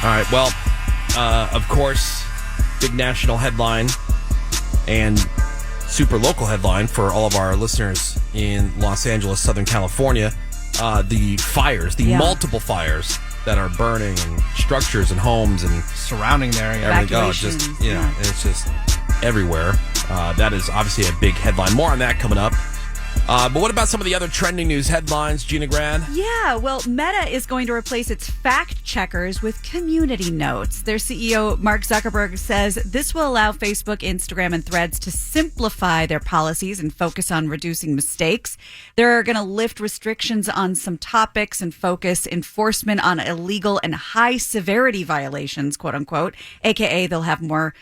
right. Well, of course, big national headline and super local headline for all of our listeners in Los Angeles, Southern California. The fires, multiple fires that are burning and structures and homes and surrounding there. Evacuations. It's just everywhere. That is obviously a big headline. More on that coming up. But what about some of the other trending news headlines, Gina Grad? Yeah, well, Meta is going to replace its fact checkers with community notes. Their CEO, Mark Zuckerberg, says this will allow Facebook, Instagram, and Threads to simplify their policies and focus on reducing mistakes. They're going to lift restrictions on some topics and focus enforcement on illegal and high-severity violations, quote unquote, a.k.a. they'll have more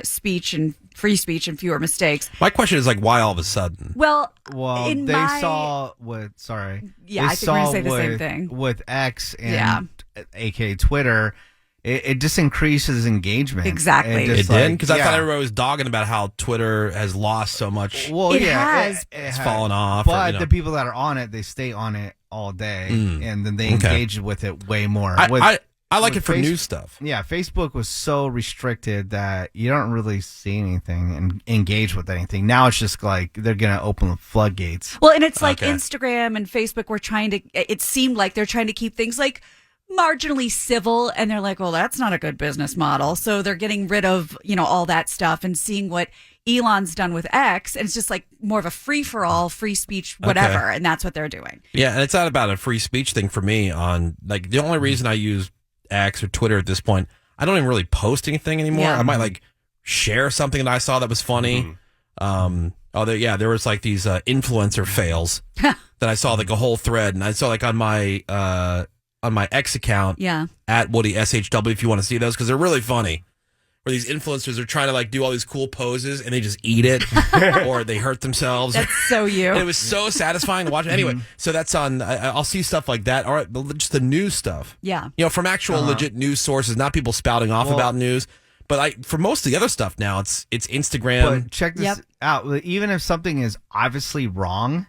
speech and free speech and fewer mistakes. My question is, why all of a sudden? Well, I think we're going to say the same thing. With X and aka Twitter, it just increases engagement. Exactly. It did? Because I thought everybody was dogging about how Twitter has lost so much. Well, it has. It's fallen off. But the people that are on it, they stay on it all day, and then they engage with it way more. I like it for news stuff. Yeah, Facebook was so restricted that you don't really see anything and engage with anything. Now it's just like they're going to open the floodgates. Well, and it's like Instagram and Facebook were it seemed like they're trying to keep things like marginally civil, and they're like, well, that's not a good business model. So they're getting rid of, all that stuff and seeing what Elon's done with X, and it's just like more of a free-for-all, free speech, whatever, and that's what they're doing. Yeah, and it's not about a free speech thing for me. The only reason I use X or Twitter at this point, I don't even really post anything anymore. I might share something that I saw that was funny. There was these influencer fails that I saw a whole thread, and I saw on my X account at Woody SHW if you want to see those, because they're really funny. Where these influencers are trying to do all these cool poses and they just eat it or they hurt themselves. That's so you. And it was so satisfying to watch. Anyway, so that's on. I'll see stuff like that. All right, just the news stuff. Yeah. From actual legit news sources, not people spouting off about news. But for most of the other stuff now, it's Instagram. But check this out. Even if something is obviously wrong,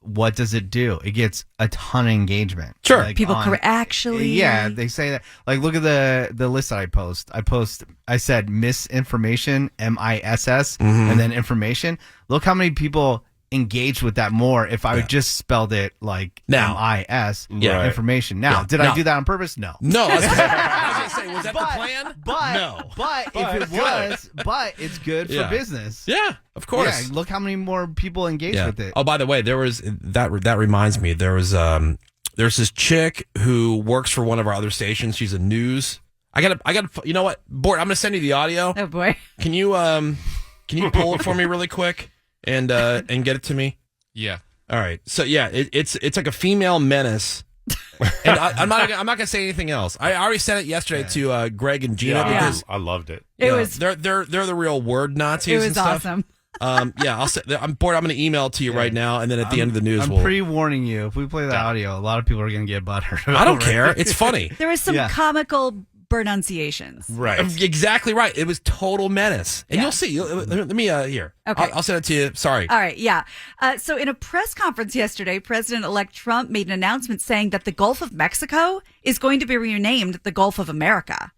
what does it do? It gets a ton of engagement. Sure. People actually. Yeah, they say that. Look at the list that I post. I said misinformation, MISS, and then information. Look how many people engaged with that more if I just spelled it like MIS, information. Now, did I do that on purpose? No. No. I was going to say, was that the plan? No. But if it was, it's good for business. Yeah, of course. Yeah, look how many more people engaged with it. Oh, by the way, there was that reminds me, there's this chick who works for one of our other stations. She's a news. I got you know what? Bort, I'm going to send you the audio. Oh boy. Can you pull it for me really quick and get it to me? Yeah. All right. So it's like a female menace. And I'm not gonna say anything else. I already sent it yesterday to Greg and Gina because I loved it. They're the real word Nazis. It was and stuff. awesome. I'm bored. I'm going to email it to you right now, and then at the end of the news, I'm pre-warning you. If we play that audio, a lot of people are going to get butthurt. I don't care. It's funny. There was some comical pronunciations. Right. Exactly right. It was total menace. And you'll see. Let me here. Okay. I'll send it to you. Sorry. All right. Yeah. So in a press conference yesterday, President-elect Trump made an announcement saying that the Gulf of Mexico is going to be renamed the Gulf of America.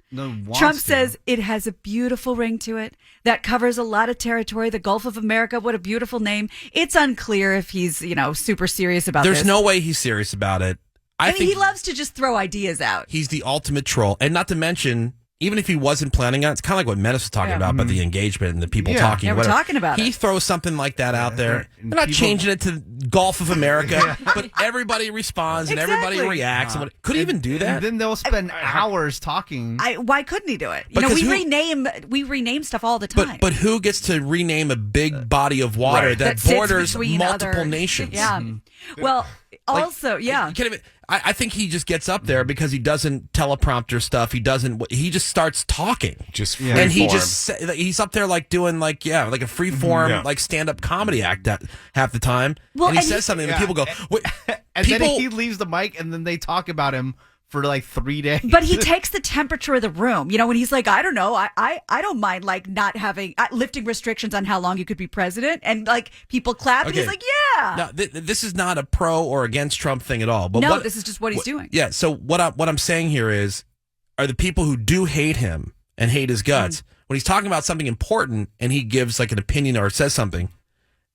Trump says it has a beautiful ring to it that covers a lot of territory. The Gulf of America. What a beautiful name. It's unclear if he's, super serious about this. There's no way he's serious about it. I mean, he loves to just throw ideas out. He's the ultimate troll. And not to mention, even if he wasn't planning on it, it's kind of like what Menace was talking about the engagement and the people talking. Yeah, we're talking about He throws something like that out there. They're not changing it to Gulf of America, but everybody responds and everybody reacts. Could he even do that? And then they'll spend hours talking. Why couldn't he do it? We rename stuff all the time. But who gets to rename a big body of water that borders multiple nations? Yeah. Well, also, I think he just gets up there because he doesn't teleprompter stuff. He just starts talking. And he's up there doing like a free form stand up comedy act half the time. Well, and he says something and people go, and then he leaves the mic and then they talk about him for 3 days. But he takes the temperature of the room. When he's like, I don't know, I don't mind not having lifting restrictions on how long you could be president, and people clap, and he's like, yeah. Now, this is not a pro or against Trump thing at all. But this is just what he's doing. Yeah. So what I'm saying here is, are the people who do hate him and hate his guts. When he's talking about something important and he gives like an opinion or says something,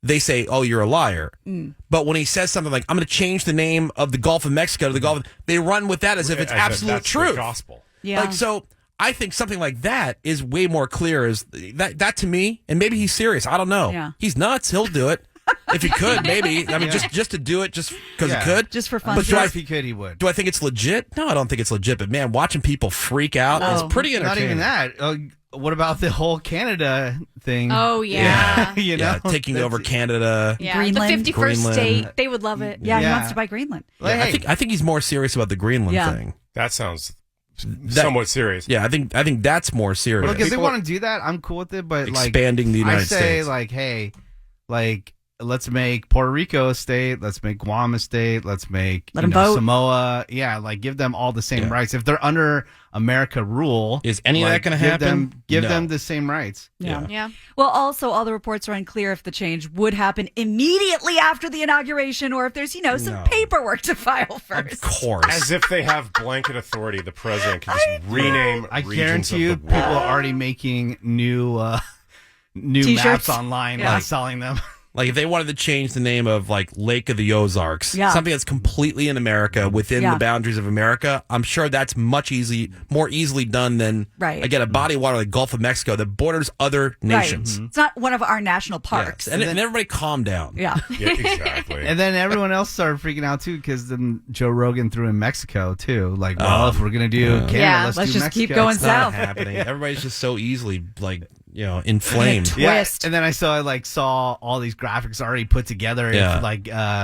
they say, "Oh, you're a liar." But when he says something like, "I'm going to change the name of the Gulf of Mexico to the Gulf," they run with that as if it's absolute that's truth. The gospel. Yeah. Like, so I think something like that is way more clear. Is that to me? And maybe he's serious. I don't know. Yeah. He's nuts. He'll do it if he could. Maybe. I mean, just to do it, just because he could, Just for fun. But If he could, he would. do I think it's legit? No, I don't think it's legit. But man, watching people freak out is pretty Not entertaining. even that. What about the whole Canada thing? Oh, yeah. You know, Yeah, taking over Canada. Yeah, Greenland. the 51st Greenland. state. They would love it. Yeah, he Yeah. wants to buy Greenland. Like, Yeah, hey, I think he's more serious about the Greenland Yeah. thing. That sounds somewhat serious. Yeah, I think that's more serious. look, if they People- want to do that, I'm cool with it. But Expanding the like, United I say, States. like, hey, like, let's make Puerto Rico a state. Let's make Guam a state. Let's make Let 'em vote. Samoa. Yeah, like give them all the same rights. If they're under America rule, Is any of that like, gonna give happen? Give No. them the same rights. Yeah. Yeah. Well, also, all the reports are unclear if the change would happen immediately after the inauguration or if there's, some No. paperwork to file first. Of course. As if they have blanket authority, the president can just rename I regions guarantee of you, the people world. are already making new T-shirts? maps online, Yeah. like selling them. Like if they wanted to change the name of like Lake of the Ozarks, Yeah. something that's completely in America within Yeah. the boundaries of America, I'm sure that's more easily done than Right. again a body of water like Gulf of Mexico that borders other nations. Right. It's not one of our national Yes. parks. And everybody calm down. Yeah. Yeah, exactly. And then everyone else started freaking out too because then Joe Rogan threw in Mexico too. Like, well, if we're gonna do Canada, Yeah, let's let's do just keep Mexico. going It's not south. happening. Everybody's just so easily inflamed. Yeah, Twist. and then I saw all these graphics already put together. Yeah. If, like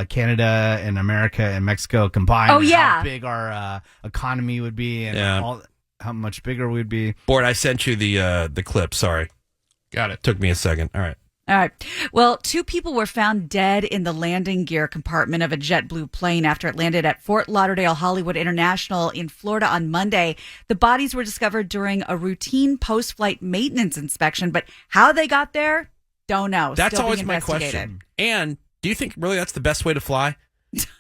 Canada and America and Mexico combined. Oh, and yeah. how big our economy would be and Yeah. how much bigger we'd be. Board, I sent you the clip. Sorry. Got it. Took me a second. All right. All right. Well, 2 people were found dead in the landing gear compartment of a JetBlue plane after it landed at Fort Lauderdale Hollywood International in Florida on Monday. The bodies were discovered during a routine post-flight maintenance inspection, but how they got there, don't know. That's Still always being my investigated. question. And do you think really that's the best way to fly?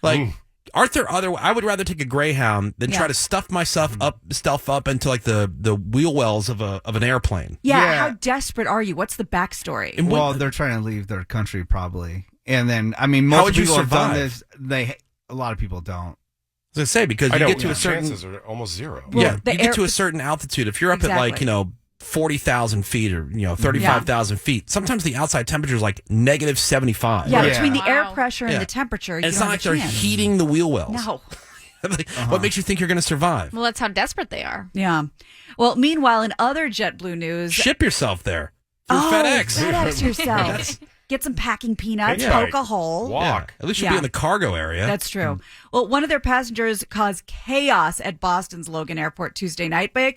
Like, aren't there other? I would rather take a Greyhound than Yeah. try to stuff myself up into like the wheel wells of an airplane. Yeah, Yeah. how desperate are you? What's the backstory? And Well, they're trying to leave their country probably, and then I mean, How most would you people have done survive? this. A lot of people don't. I was gonna say because I you know get to a certain chances are almost zero. Well, the you get air- to a certain altitude. If you're up at like Exactly. 40,000 feet or 35,000 feet, sometimes the outside temperature is like negative 75. Yeah, Right. between the air Wow. pressure and Yeah. the temperature, And you it's don't not like have a they're chance. heating the wheel wells. No. Like, what makes you think you're going to survive? Well, that's how desperate they are. Yeah. Well, meanwhile, in other JetBlue news, Ship yourself there through oh, FedEx. FedEx yourself. Get some packing peanuts, Yeah. poke a hole. Walk. At least you'll Yeah. be in the cargo area. That's true. Well, one of their passengers caused chaos at Boston's Logan Airport Tuesday night by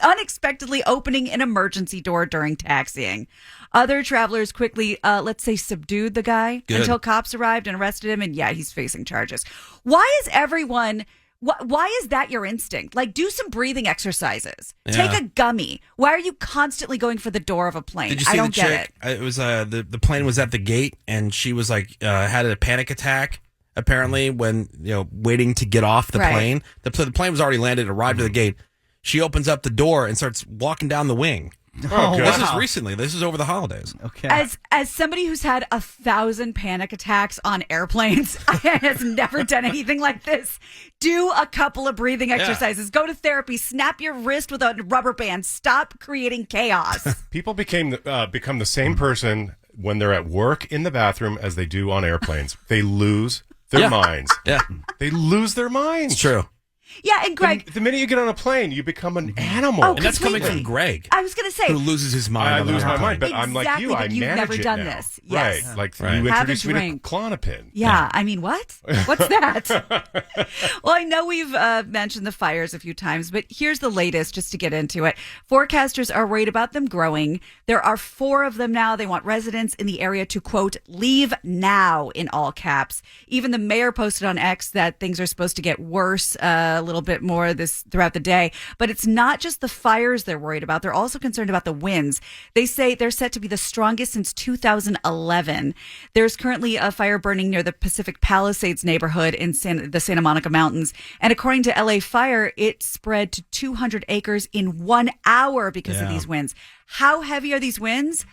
unexpectedly opening an emergency door during taxiing. Other travelers quickly, let's say, subdued the guy Good. until cops arrived and arrested him. And yeah, he's facing charges. Why is everyone... Why is that your instinct? Like, do some breathing exercises. Yeah. Take a gummy. Why are you constantly going for the door of a plane? Did you see I don't the get chick? it. It was the plane was at the gate and she was like had a panic attack apparently when waiting to get off the Right. plane. The plane was already landed, arrived to the gate. She opens up the door and starts walking down the wing. Oh, This God. is recently. This is over the holidays. Okay. As somebody who's had 1,000 panic attacks on airplanes, I has never done anything like this. Do a couple of breathing exercises. Go to therapy. Snap your wrist with a rubber band. Stop creating chaos. People become the same person when they're at work in the bathroom as they do on airplanes. They lose their Yeah. minds. Yeah, They lose their minds. it's true. Yeah, and Greg, The minute you get on a plane, you become an animal. Oh, And that's coming completely. from Greg, I was going to say, who loses his mind. I on the lose my airplane. mind, but I'm like Exactly, you. I but you've manage never it done now. this. Yes. Right. Like Right. you Have a introduced me to drink. Klonopin. yeah, I mean, what? What's that? Well, I know we've mentioned the fires a few times, but here's the latest just to get into it. Forecasters are worried about them growing. There are 4 of them now. They want residents in the area to, quote, leave now in all caps. Even the mayor posted on X that things are supposed to get worse a little bit more this throughout the day. But it's not just the fires they're worried about. They're also concerned about the winds. They say they're set to be the strongest since 2011. There's currently a fire burning near the Pacific Palisades neighborhood in the Santa Monica Mountains. And according to LA Fire, it spread to 200 acres in 1 hour because of these winds. How heavy are these winds?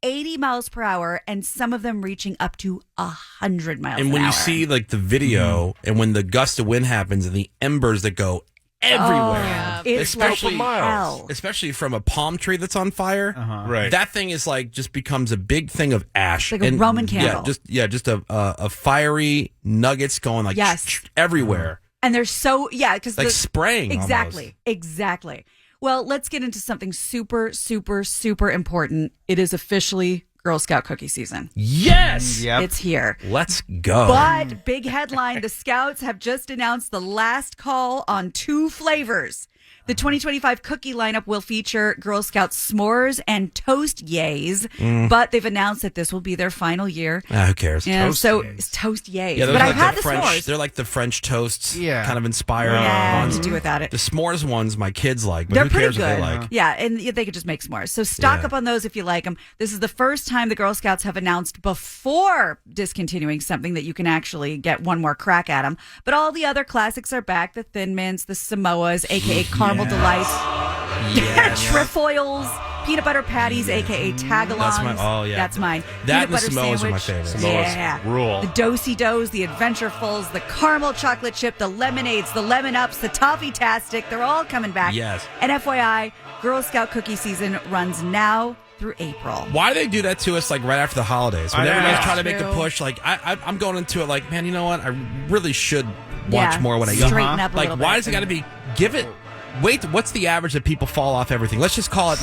80 miles per hour, and some of them reaching up to 100 miles And when an hour. you see like the video and when the gust of wind happens and the embers that go everywhere, it's especially like hell. especially from a palm tree that's on fire, Right. that thing is like just becomes a big thing of ash. Like a Roman candle. Just a fiery nuggets going like everywhere. And they're so, because Like spraying Exactly. Well, let's get into something super, super, super important. It is officially Girl Scout cookie season. Yes. Yep. It's here. Let's go. But big headline, the Scouts have just announced the last call on 2 flavors. The 2025 cookie lineup will feature Girl Scout s'mores and toast yays, but they've announced that this will be their final year. Who cares? And Toast so yays. it's toast yays. Yeah, those but are I've like had the French. s'mores. They're like the French toasts, Yeah. kind of inspired Yeah, ones. to do without it. The s'mores ones my kids like, but They're who pretty cares good. what they like? Yeah, and they could just make s'mores. So stock up on those if you like them. This is the first time the Girl Scouts have announced before discontinuing something that you can actually get one more crack at them. But all the other classics are back: the Thin Mints, the Samoas, aka Caramel Delights, trefoils, peanut butter patties, aka tagalongs. That's mine. Oh, yeah. That's mine. That Peanut and the butter Samoas are my sandwich. favorites. Samoas Yeah. rule. The Do-si-dos, the Adventurefuls, the caramel chocolate chip, the lemonades, the lemon ups, the toffee-tastic. They're all coming back. Yes. And FYI, Girl Scout cookie season runs now through April. Why do they do that to us like right after the holidays? When I know. everybody's trying to make a True. push, like I'm going into it like, man, you know what? I really should watch Yeah, more when I straighten up a Like, little why bit. does it got to be? Give it. Wait, what's the average that people fall off everything? Let's just call it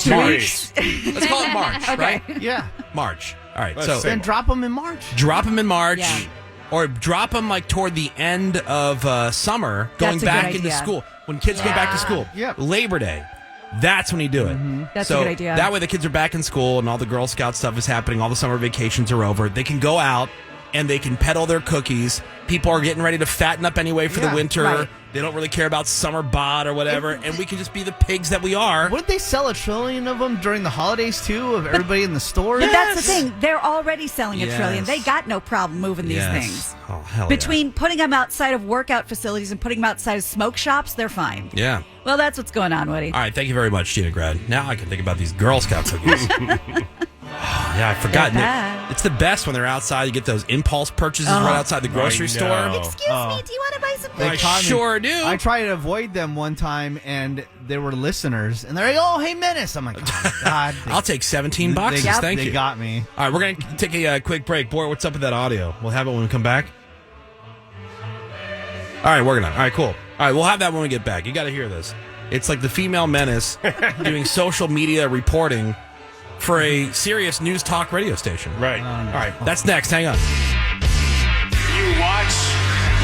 2 March. weeks. Let's call it March, Okay. right? Yeah. March. All right. Let's so say Then drop them in March. drop them in March. Yeah. Or drop them like toward the end of summer, going That's a back good into idea. school. When kids go back to school, Yep. Labor Day, that's when you do it. That's so a good idea. That way the kids are back in school and all the Girl Scout stuff is happening. All the summer vacations are over. They can go out and they can peddle their cookies. People are getting ready to fatten up anyway for the Yeah, winter. right. They don't really care about summer bod or whatever. And we can just be the pigs that we are. Wouldn't they sell 1 trillion of them during the holidays too? Of everybody in the store? But that's the thing. They're already selling a Yes. trillion. They got no problem moving these things. Oh, hell Between putting them outside of workout facilities and putting them outside of smoke shops, they're fine. yeah. Well, that's what's going on, Woody. All right, thank you very much, Gina Grad. Now I can think about these Girl Scout cookies. Yeah, I forgot. They're bad. It's the best when they're outside. You get those impulse purchases right outside the grocery I store. know. Excuse me, do you want to buy some They I caught me. sure do. I tried to avoid them one time, and they were listeners, and they're like, "Oh, hey, Menace." I'm like, "Oh my God." I'll take 17 boxes. Thank they you. got me. All right, we're going to take a quick break. Boy, what's up with that audio? We'll have it when we come back. All right, working on it. All right, cool. All right, we'll have that when we get back. You got to hear this. It's like the female menace doing social media reporting for a serious news talk radio station. Right. All right, that's next. Hang on. You watch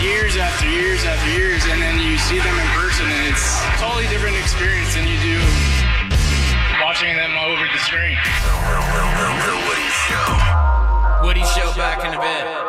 years after years after years, and then you see them in person, and it's a totally different experience than you do watching them over the screen. The Woody Show. Woody Show back in a bit.